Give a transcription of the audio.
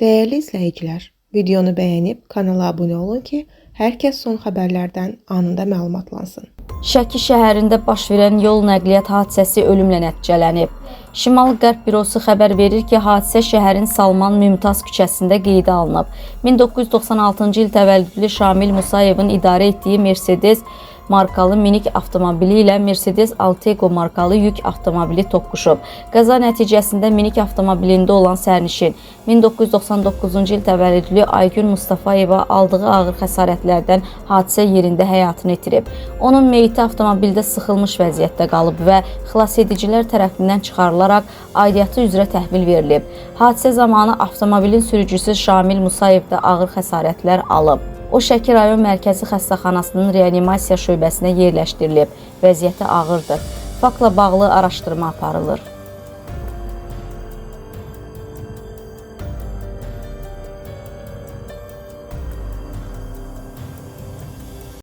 Değerli izləyicilər, videonu bəyənib kanala abunə olun ki, hər kəs son xəbərlərdən anında məlumatlansın. Şəki şəhərində baş verən yol nəqliyyat hadisəsi ölümlə nəticələnib. Şimal-Qərb bürosu xəbər verir ki, hadisə şəhərin Salman Mümtaz küçəsində qeydə alınıb. 1996-cı il təvəllüdlü Şamil Musayevin idarə etdiyi Mercedes markalı minik avtomobili ilə Mercedes Altego markalı yük avtomobili toqquşub. Qəza nəticəsində minik avtomobilində olan sərnişin 1999-cu il təvəllüdlü Aygün Mustafayeva aldığı ağır xəsarətlərdən hadisə yerində həyatını itirib. Onun meyiti avtomobildə sıxılmış vəziyyətdə qalıb və xilasedicilər tərəfindən çıxarılaraq aidiyyatı üzrə təhvil verilib. Hadisə zamanı avtomobilin sürücüsü Şamil Musayev də ağır xəsarətlər alıb. O, Şəki rayon mərkəzi xəstəxanasının reanimasiya şöbəsinə yerləşdirilib. Vəziyyəti ağırdır. Faktla bağlı araşdırma aparılır.